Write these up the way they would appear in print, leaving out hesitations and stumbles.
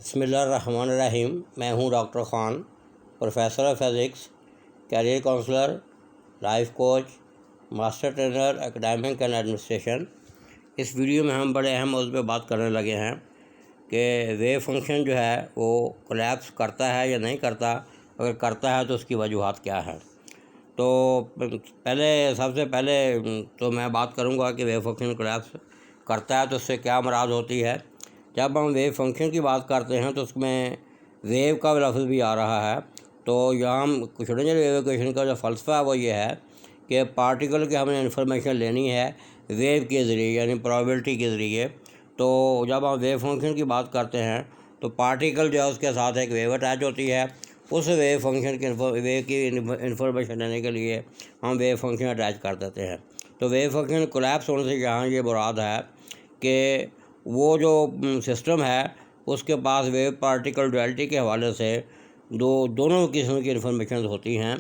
बिस्मिल्लाहिर्रहमानिर्रहीम। मैं हूं doctor Khan, professor of physics, career counsellor, life coach, master trainer academic and administration. इस video में हम बड़े अहम मौज़ू पे बात करने लगे हैं कि वेव फंक्शन जो है वो कोलैप्स करता है या नहीं करता। अगर करता है तो उसकी वजूहात क्या है। तो सबसे पहले तो मैं बात करूंगा कि वेव फंक्शन कोलैप्स करता है तो उससे क्या मुराद होती है। जब हम वेव फंक्शन की बात करते हैं तो उसमें वेव का लफ्ज़ भी आ रहा है। तो यहाँ हम श्रोडिंगर वेव इक्वेशन का जो फ़लसफ़ा है वो ये है कि पार्टिकल की हमने इन्फॉर्मेशन लेनी है वेव के ज़रिए, यानी प्रोबेबिलिटी के ज़रिए। तो जब हम वेव फंक्शन की बात करते हैं तो पार्टिकल जो है उसके साथ एक वेव अटैच होती है। उस वेव फंक्शन की वेव की इन्फॉर्मेशन लेने के लिए हम वेव फंक्शन अटैच कर देते हैं। तो वेव फंक्शन कोलैप्स होने से यहाँ ये मुराद है कि वो जो सिस्टम है उसके पास वेव पार्टिकल डुअलिटी के हवाले से दोनों किस्म की इन्फॉर्मेशन होती हैं,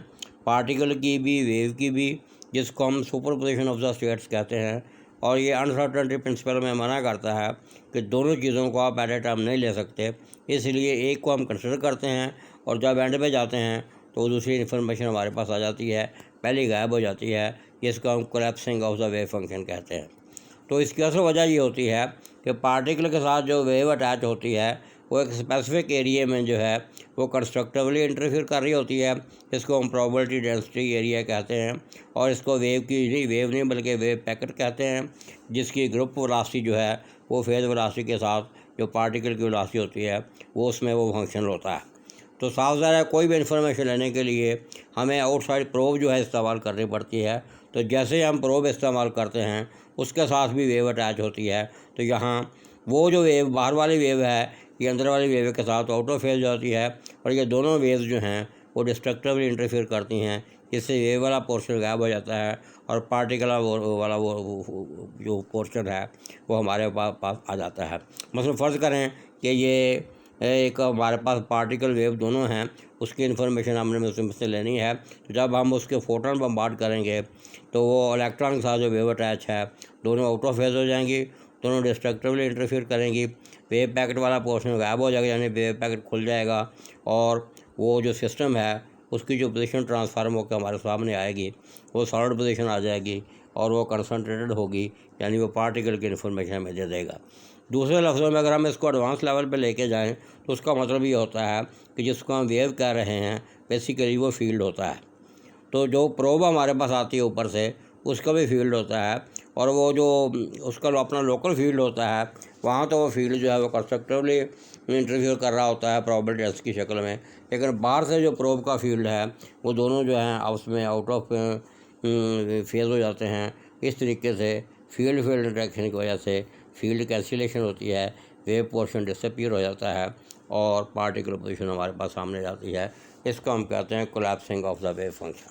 पार्टिकल की भी वेव की भी, जिसको हम सुपरपोजिशन ऑफ द स्टेट्स कहते हैं। और ये अनसर्टेनिटी प्रिंसिपल में मना करता है कि दोनों चीज़ों को आप एट ए टाइम नहीं ले सकते, इसलिए एक को हम कंसिडर करते हैं और जब एंड पे जाते हैं तो दूसरी इन्फॉर्मेशन हमारे पास आ जाती है, पहली गायब हो जाती है। इसको हम collapsing of the wave function कहते हैं। तो इसकी असल वजह ये होती है कि पार्टिकल के साथ जो वेव अटैच होती है वो एक स्पेसिफिक एरिया में जो है वो कंस्ट्रक्टिवली इंटरफेयर कर रही होती है। इसको हम प्रोबेबिलिटी डेंसिटी एरिया कहते हैं। और इसको वेव नहीं बल्कि वेव पैकेट कहते हैं, जिसकी ग्रुप वेलोसिटी जो है वो फेज वेलोसिटी के साथ जो पार्टिकल की वेलोसिटी होती है वो उसमें वो फंक्शन होता है। तो साफ ज़ाहिर है कोई भी इन्फॉर्मेशन लेने के लिए हमें आउटसाइड प्रोब जो है इस्तेमाल करनी पड़ती है। तो जैसे हम प्रोब इस्तेमाल करते हैं उसके साथ भी वेव अटैच होती है। तो यहाँ वो जो वेव बाहर वाली वेव है ये अंदर वाली वेव के साथ आउट फेज जाती है और ये दोनों वेव्स जो हैं वो डिस्ट्रक्टिवली इंटरफेयर करती हैं। इससे वेव वाला पोर्शन गायब हो जाता है और पार्टिकल वाला वो जो पोर्शन है वो हमारे पास आ जाता है। मतलब फ़र्ज़ करें कि ये एक हमारे पास पार्टिकल वेव दोनों हैं, उसकी इन्फॉर्मेशन हमने उसमें से लेनी है। तो जब हम उसके फोटोन बम्बार्ड करेंगे तो वो इलेक्ट्रॉन के साथ जो वेव अटैच है दोनों आउट ऑफ फेज हो जाएंगी, दोनों डिस्ट्रक्टिवली इंटरफेयर करेंगी। वेव पैकेट वाला पोर्शन गायब हो जाएगा, यानी वेव पैकेट खुल जाएगा और वो जो सिस्टम है उसकी जो पोजीशन ट्रांसफार्म होकर हमारे सामने आएगी वो सॉलिड पोजीशन आ जाएगी और वो कंसनट्रेटेड होगी, यानी वो पार्टिकल की इन्फॉर्मेशन हमें दे देगा। दूसरे लफ्ज़ों में अगर हम इसको एडवांस लेवल पे लेके जाएं तो उसका मतलब ये होता है कि जिसको हम वेव कह रहे हैं बेसिकली वो फील्ड होता है। तो जो प्रोब हमारे पास आती है ऊपर से उसका भी फील्ड होता है और वो जो उसका अपना लोकल फील्ड होता है वहाँ तो वो फील्ड जो है वो कंस्ट्रक्टिवली इंटरफेयर कर रहा होता है प्रोबेबिलिटी डेंसिटी की शक्ल में। लेकिन बाहर से जो प्रोब का फील्ड है वो दोनों जो हैं उसमें आउट ऑफ फेज हो जाते हैं। इस तरीके से फील्ड इंटरेक्शन की वजह से फील्ड कैंसिलेशन होती है, वेव पोर्शन डिसअपीयर हो जाता है और पार्टिकल पोजीशन हमारे पास सामने जाती है। इसको हम कहते हैं collapsing of the wave function.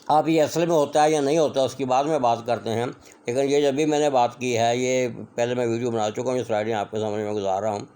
अब ये असल में होता है या नहीं होता उसकी बाद में बात करते हैं, लेकिन ये जब भी मैंने बात की है ये पहले मैं वीडियो बना चुका हूँ, ये स्लाइडें आपके सामने मैं गुजार रहा हूँ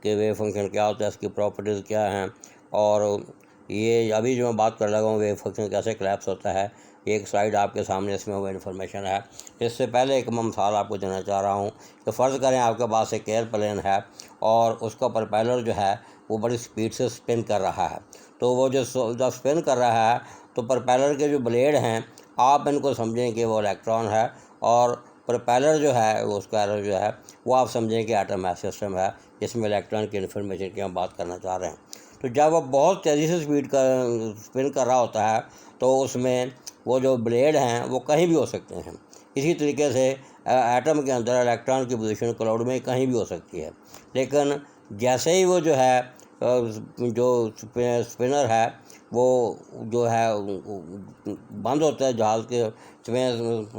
कि वेव फंक्शन क्या होता है, इसकी प्रॉपर्टीज़ क्या हैं। और ये अभी जो मैं बात कर लगा हूँ वेव फंक्शन कैसे कोलैप्स होता है, एक स्लाइड आपके सामने इसमें वो इन्फॉर्मेशन है। इससे पहले एक मैं मिसाल आपको देना चाह रहा हूँ कि फ़र्ज़ करें आपके पास एक एयरप्लेन है और उसका प्रोपेलर जो है वो बड़ी स्पीड से स्पिन कर रहा है। तो वो जो जब स्पिन कर रहा है तो प्रोपेलर के जो ब्लेड हैं आप इनको समझें कि वो इलेक्ट्रॉन है और प्रोपेलर जो है वो उसका जो है वो आप समझें कि एटम है, सिस्टम है, जिसमें इलेक्ट्रॉन की इन्फॉर्मेशन की हम बात करना चाह रहे हैं। तो जब वो बहुत तेज़ी से स्पिन कर रहा होता है तो उसमें वो जो ब्लेड हैं वो कहीं भी हो सकते हैं। इसी तरीके से एटम के अंदर इलेक्ट्रॉन की पोजीशन क्लाउड में कहीं भी हो सकती है। लेकिन जैसे ही वो जो है जो स्पिनर है वो जो है बंद होता है, जहाज़ के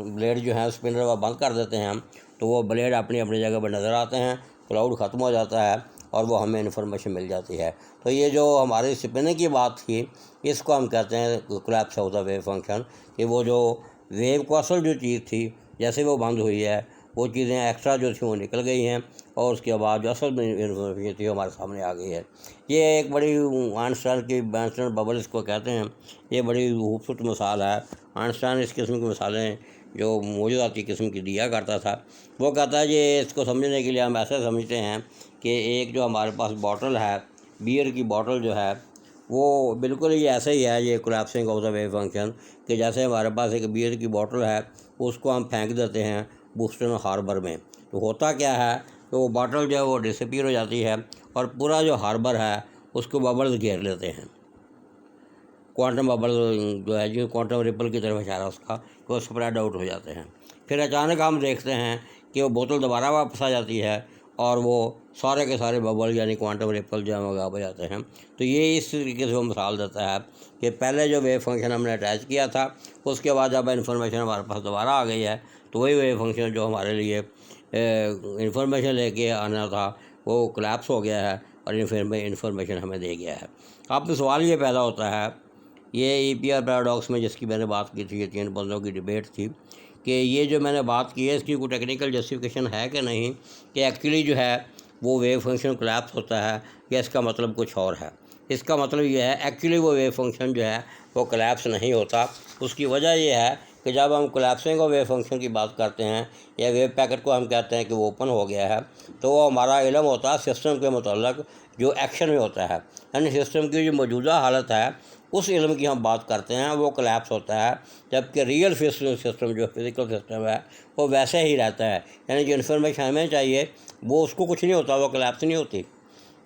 ब्लेड जो है स्पिनर वो बंद कर देते हैं हम, तो वो ब्लेड अपनी अपनी जगह पर नज़र आते हैं, क्लाउड ख़त्म हो जाता है और वो हमें इन्फॉर्मेशन मिल जाती है। तो ये जो हमारी स्पिनिंग की बात थी इसको हम कहते हैं collapse of the wave function, कि वो जो वेव को असल जो चीज़ थी जैसे वो बंद हुई है वो चीज़ें एक्स्ट्रा जो थी वो निकल गई हैं और उसके बाद जो असल इन्फॉर्मेशन थी हमारे सामने आ गई है। ये एक बड़ी आइंस्टाइन बबल इसको कहते हैं, ये बड़ी खूबसूरत मिसाल है। आइंस्टाइन इस किस्म की मिसालें जो मौजूदाती किस्म की दिया करता था। वो कहता है ये इसको समझने के लिए हम ऐसे समझते हैं कि एक जो हमारे पास बॉटल है, बियर की बॉटल जो है, वो बिल्कुल ही ऐसे ही है ये collapsing of the wave function, कि जैसे हमारे पास एक बियर की बॉटल है, उसको हम फेंक देते हैं बूस्टन हार्बर में, तो होता क्या है कि वो बॉटल जो है वो डिसअपीयर हो जाती है और पूरा जो हार्बर है उसको बबल्स घेर लेते हैं। क्वांटम बबल जो है, जो क्वांटम रिपल की तरफ इशारा उसका, कि वो स्प्रेड आउट हो जाते हैं। फिर अचानक हम देखते हैं कि वो बोतल दोबारा वापस आ जाती है और वो सारे के सारे बबल यानी क्वांटम रिपल जो है वो गायब हो जाते हैं। तो ये इस तरीके से वो मिसाल देता है कि पहले जो वेव फंक्शन हमने अटैच किया था, उसके बाद जब इन्फॉर्मेशन हमारे पास दोबारा आ गई है, तो वही वेव फंक्शन जो हमारे लिए इन्फॉर्मेशन लेके आना था वो कोलैप्स हो गया है और इन्फॉर्मेशन हमें दे गया है। अब तो सवाल ये पैदा होता है, ये ईपीआर पैराडॉक्स में जिसकी मैंने बात की थी, ये 3 बंदों की डिबेट थी, कि ये जो मैंने बात की है इसकी कोई टेक्निकल जस्टिफिकेशन है कि नहीं, कि एक्चुअली जो है वो वेव फंक्शन कोलैप्स होता है या इसका मतलब कुछ और है। इसका मतलब ये है एक्चुअली वो वेव फंक्शन जो है वो कोलैप्स नहीं होता। उसकी वजह ये है कि जब हम कोलैप्सिंग ऑफ वेव फंक्शन की बात करते हैं या वेव पैकेट को हम कहते हैं कि वो ओपन हो गया है, तो वो हमारा इल्म होता है सिस्टम के मतलब जो एक्शन में होता है, यानी सिस्टम की जो मौजूदा हालत है उस इल्म की हम बात करते हैं, वो कोलैप्स होता है। जबकि रियल सिस्टम जो फिज़िकल सिस्टम है वो वैसे ही रहता है, यानी जो इन्फॉर्मेशन हमें चाहिए वो उसको कुछ नहीं होता, वो कोलैप्स नहीं होती।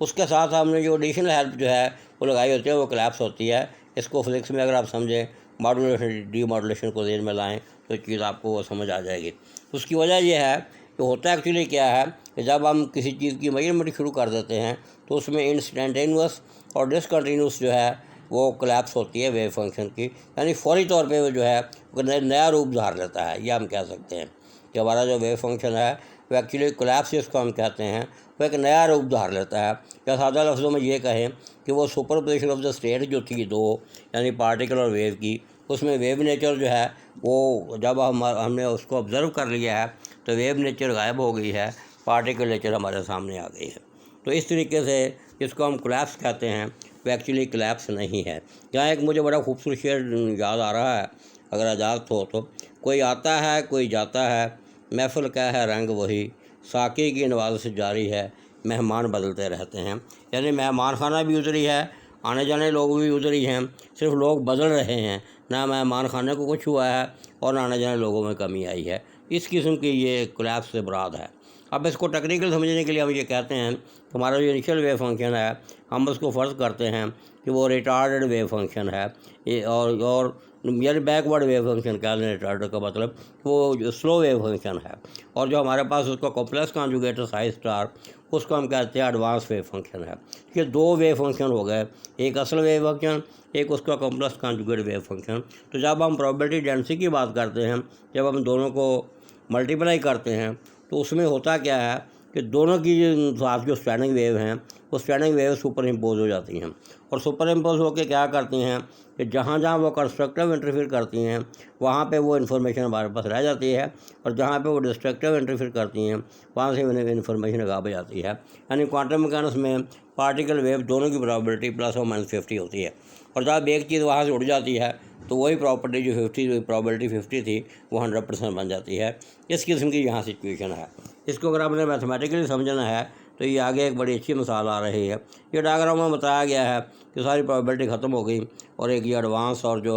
उसके साथ हमने जो एडिशनल हेल्प जो है वो लगाई होती है वो कोलैप्स होती है। इसको फिज़िक्स में अगर आप समझें, मॉड्यूलेशन डी मॉड्यूलेशन को ज़हन में लाएँ तो चीज़ आपको वो समझ आ जाएगी। उसकी वजह यह है कि होता एक्चुअली क्या है कि जब हम किसी चीज़ की मेजरमेंट शुरू कर देते हैं तो उसमें इंस्टेंटेनियस और डिसकंटिन्यूस जो है वो कोलैप्स होती है वेव फंक्शन की, यानी फौरी तौर पे वो जो है वो नया रूप धार लेता है। ये हम कह सकते हैं कि हमारा जो वेव फंक्शन है वो एक्चुअली कोलैप्स जिसको हम कहते हैं वो एक नया रूप धार लेता है। या सादा लफ्ज़ों में ये कहें कि वो सुपरपोजिशन ऑफ द स्टेट जो थी दो, यानी पार्टिकल और वेव की, उसमें वेव नेचर जो है वो जब हमने उसको ऑब्ज़र्व कर लिया है तो वेव नेचर गायब हो गई है, पार्टिकल नेचर हमारे सामने आ गई है। तो इस तरीके से जिसको हम कोलैप्स कहते हैं वो एक्चुअली कोलैप्स नहीं है। यहाँ एक मुझे बड़ा खूबसूरत शेर याद आ रहा है, अगर आज़ाद हो तो, कोई आता है कोई जाता है, महफ़िल का है रंग वही, साक़ी की नवाज़श जारी है, मेहमान बदलते रहते हैं। यानी मेहमान खाना भी उधरी है, आने जाने लोग भी उधरी हैं, सिर्फ लोग बदल रहे हैं, ना मेहमान खाने को कुछ हुआ है और ना आने जाने लोगों में कमी आई है। इस किस्म की ये कोलैप्स से मुराद है। अब इसको टेक्निकल समझने के लिए हम ये कहते हैं कि हमारा जो इनिशियल वेव फंक्शन है हम उसको फ़र्ज़ करते हैं कि वो रिटार्डेड वेव फंक्शन है, ये और यानी बैकवर्ड वेव फंक्शन कह लें। रिटार्डेड का मतलब वो जो स्लो वेव फंक्शन है, और जो हमारे पास उसका कॉम्प्लेक्स कॉन्जुगेटर साई स्टार, उसको हम कहते हैं एडवांस वेव फंक्शन है। ये दो वेव फंक्शन हो गए, एक असल वेव फंक्शन, एक उसका कॉम्प्लेक्स कॉन्जुगेट वेव फंक्शन। तो जब हम प्रोबेबिलिटी डेंसिटी की बात करते हैं, जब हम दोनों को मल्टीप्लाई करते हैं तो उसमें होता क्या है कि दोनों की साथ जो स्टैंडिंग वेव हैं वो स्टैंडिंग वेव सुपर इम्पोज हो जाती हैं, और सुपर इम्पोज होकर क्या करती हैं कि जहाँ जहाँ वो कंस्ट्रक्टिव इंटरफेयर करती हैं वहाँ पे वो इन्फॉर्मेशन हमारे पास रह जाती है, और जहाँ पे वो डिस्ट्रक्टिव इंटरफेयर करती हैं वहाँ से उन्हें इन्फॉर्मेशन गायब हो जाती है। यानी क्वांटम मैकेनिक्स में पार्टिकल वेव दोनों की प्रोबेबिलिटी +/- होती है, और जब एक चीज़ वहाँ से उड़ जाती है तो वही प्रॉपर्टी जो 50 प्रोबेबिलिटी 50 थी वो 100% बन जाती है। इस किस्म की यहाँ सिचुएशन है। इसको अगर आपने मैथमेटिकली समझना है तो ये आगे एक बड़ी अच्छी मिसाल आ रही है। ये डायग्राम में बताया गया है कि सारी प्रोबेबिलिटी ख़त्म हो गई और एक ये एडवांस और जो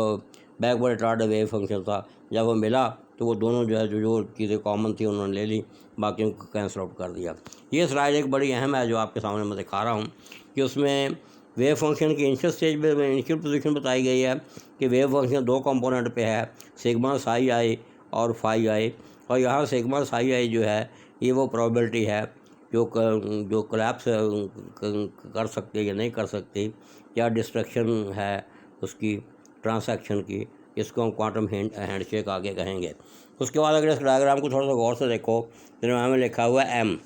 बैकवर्ड रिटार्डेड वेव फंक्शन था, जब वो मिला तो वो दोनों जो है जो चीज़ें कॉमन थी उन्होंने ले ली, बाकियों को कैंसिल आउट कर दिया। ये स्लाइड एक बड़ी अहम है जो आपके सामने मैं दिखा रहा हूँ कि उसमें वेव फंक्शन की इनिशियल स्टेज में इनिशियल पोजीशन बताई गई है कि वेव फंक्शन दो कंपोनेंट पे है, सिग्मा साई आई और फाई आई, और यहाँ सिग्मा साई आई जो है ये वो प्रोबेबिलिटी है जो कोलैप्स कर सकती है या नहीं कर सकती, या डिस्ट्रक्शन है उसकी ट्रांसैक्शन की, इसको हम क्वांटम हैंडशेक आगे कहेंगे। उसके बाद अगर इस डायग्राम को थोड़ा सा गौर से देखो तो में लिखा हुआ है एम,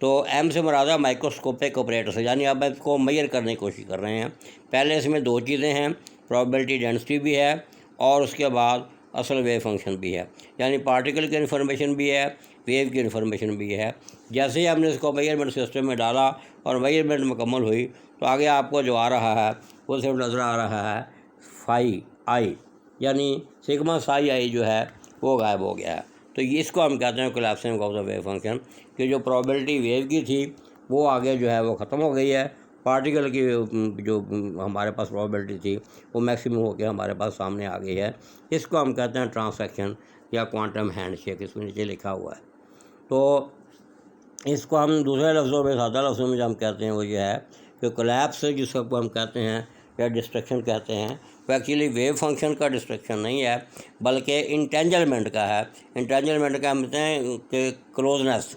तो एम से मुराद है माइक्रोस्कोपिक ऑपरेटर, यानी अब इसको मेजर करने की कोशिश कर रहे हैं। पहले इसमें दो चीज़ें हैं, प्रोबेबिलिटी डेंसिटी भी है और उसके बाद असल वेव फंक्शन भी है, यानी पार्टिकल की इन्फॉर्मेशन भी है, वेव की इन्फॉर्मेशन भी है। जैसे ही हमने इसको मेजरमेंट सिस्टम में डाला और मेजरमेंट मुकम्मल हुई तो आगे आपको जो आ रहा है वो सिर्फ नज़र आ रहा है फाई आई, यानी सिग्मा साई आई जो है वो गायब हो गया है। तो ये इसको हम कहते हैं collapsing of the wave function, कि जो प्रोबेबिलिटी वेव की थी वो आगे जो है वो ख़त्म हो गई है। पार्टिकल की जो हमारे पास प्रोबेबिलिटी थी वो मैक्सिमम होकर हमारे पास सामने आ गई है। इसको हम कहते हैं ट्रांसैक्शन या क्वांटम हैंडशेक, इसमें नीचे लिखा हुआ है। तो इसको हम दूसरे लफ्ज़ों में, सादा लफ्ज़ों में जो हम कहते हैं वो ये है कि कोलैप्स जिसको हम कहते हैं या डिस्ट्रक्शन कहते हैं, वो एक्चुअली वेव फंक्शन का डिस्ट्रक्शन नहीं है बल्कि इंटेंजलमेंट का है। इंटेंजलमेंट का हम कहते हैं कि क्लोजनेस,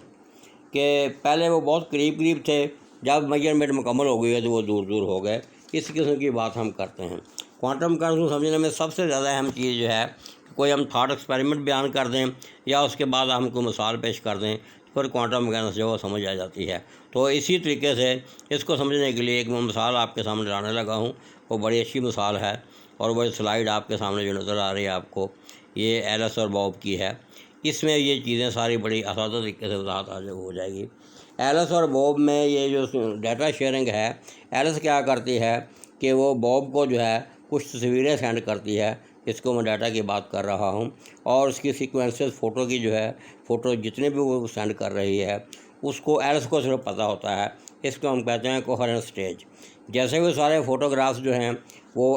कि पहले वो बहुत करीब करीब थे, जब मेजरमेंट मुकम्मल हो गई है तो वो दूर दूर हो गए। इस किस्म की बात हम करते हैं। क्वांटम मैकेनिक्स को समझने में सबसे ज़्यादा अहम चीज़ जो है, कोई हम थॉट एक्सपेरिमेंट बयान कर दें या उसके बाद हम कोई मिसाल पेश कर दें, फिर क्वांटम मैकेनिक्स जो वो समझ आ जाती है। तो इसी तरीके से इसको समझने के लिए एक मैं मिसाल आपके सामने लाने लगा हूँ। वो बड़ी अच्छी मिसाल है और वो स्लाइड आपके सामने जो नज़र आ रही है आपको, ये एलिस और बॉब की है। इसमें ये चीज़ें सारी बड़ी आसान तरीके से वजाहत आज हो जाएगी। एलिस और बॉब में ये जो डाटा शेयरिंग है, एलिस क्या करती है कि वो बॉब को जो है कुछ तस्वीरें सेंड करती है, इसको मैं डाटा की बात कर रहा हूँ, और उसकी सीक्वेंसेस फ़ोटो की जो है, फ़ोटो जितने भी वो सेंड कर रही है उसको एलिस को सिर्फ पता होता है। इसको हम कहते हैं कोहेरेंस स्टेज। जैसे वो सारे फ़ोटोग्राफ्स जो हैं वो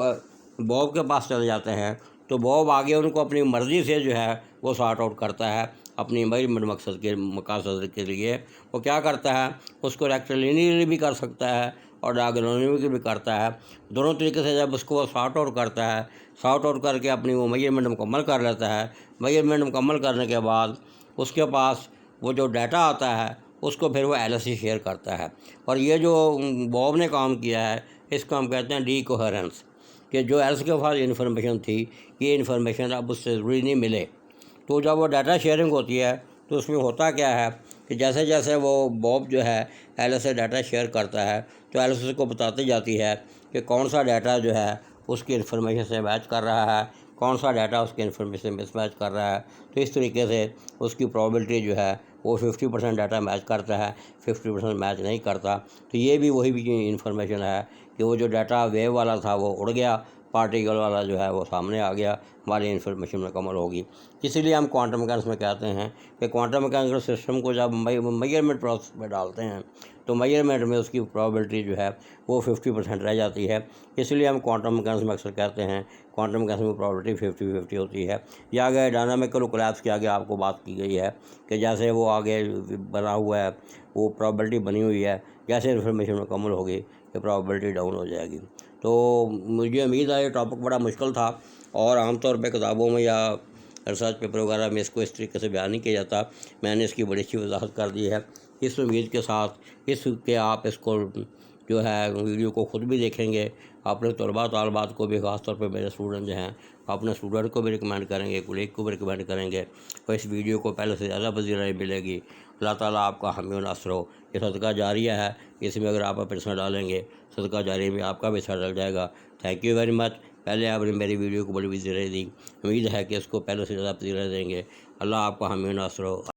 बॉब के पास चले जाते हैं, तो बॉब आगे उनको अपनी मर्ज़ी से जो है वो सॉर्ट आउट करता है अपनी मकसद के मकासद के लिए। वो क्या करता है, उसको रेक्टिलिनियरली भी कर सकता है और डायगोनली भी करता है। दोनों तरीके से जब उसको वो सॉर्ट आउट करता है, सॉर्ट आउट करके अपनी वो मेजरमेंट मुकम्मल कर लेता है। मेजरमेंट मुकम्मल करने के बाद उसके पास वो जो डाटा आता है उसको फिर वो एलिस से शेयर करता है। और ये जो बॉब ने काम किया है इसको हम कहते हैं डीकोहेरेंस, कि जो एलिस के पास इन्फॉर्मेशन थी, ये इन्फॉर्मेशन अब उससे ज़रूरी नहीं मिले। तो जब वो डाटा शेयरिंग होती है तो उसमें होता क्या है कि जैसे जैसे वो बॉब जो है एलिस से डाटा शेयर करता है, तो एलिस उसको बताती जाती है कि कौन सा डाटा जो है उसकी इन्फॉर्मेशन से मैच कर रहा है, कौन सा डाटा उसकी इन्फॉर्मेशन से मिसमैच कर रहा है। तो इस तरीके से उसकी प्रोबेबिलिटी जो है वो 50% डाटा मैच करता है, 50% मैच नहीं करता। तो ये भी वही भी इन्फॉर्मेशन है कि वो जो डाटा वेव वाला था वो उड़ गया, पार्टिकल वाला जो है वो सामने आ गया, हमारी इन्फॉर्मेशन मुकम्मल होगी। इसीलिए हम क्वांटम मैकेनिक्स में कहते हैं कि क्वांटम मैकेनिकल सिस्टम को जब मेजरमेंट प्रोसेस में डालते हैं तो मेजरमेंट में उसकी प्रोबेबिलिटी जो है वो 50% रह जाती है। इसलिए हम क्वांटम मैकेनिक्स में अक्सर कहते हैं क्वांटम मैकेनिक्स में प्रोबेबिलिटी 50-50 होती है। या आगे डायनामिकल कोलैप्स के आगे आपको बात की गई है कि जैसे वो आगे बना हुआ है, वो प्रोबेबिलिटी बनी हुई है, जैसे इन्फॉर्मेशन मुकम्मल होगी कि प्रोबेबिलिटी डाउन हो जाएगी। तो मुझे उम्मीद है ये टॉपिक बड़ा मुश्किल था और आमतौर पे किताबों में या रिसर्च पेपर वगैरह में इसको इस तरीके से बयान नहीं किया जाता। मैंने इसकी बड़ी अच्छी वजाहत कर दी है। इस उम्मीद के साथ इसके आप इसको जो है वीडियो को ख़ुद भी देखेंगे, अपने तलबा तालबात को भी, ख़ासतौर पे मेरे स्टूडेंट जो हैं, अपने स्टूडेंट को भी रिकमेंड करेंगे, कोलीग को भी रिकमेंड करेंगे, और इस वीडियो को पहले से ज़्यादा पज़ीराई मिलेगी। अल्लाह ताला आपका हामी व नासर हो। ये सदका जारिया है, इसमें अगर आप पैसा डालेंगे सदका जारी में आपका भी हिस्सा डल जाएगा। Thank you very much. पहले आपने मेरी वीडियो को बड़ी पज़ीराई दी, उम्मीद है कि इसको पहले से ज़्यादा पज़ीराई देंगे। अल्लाह आपका हामी व नासर हो।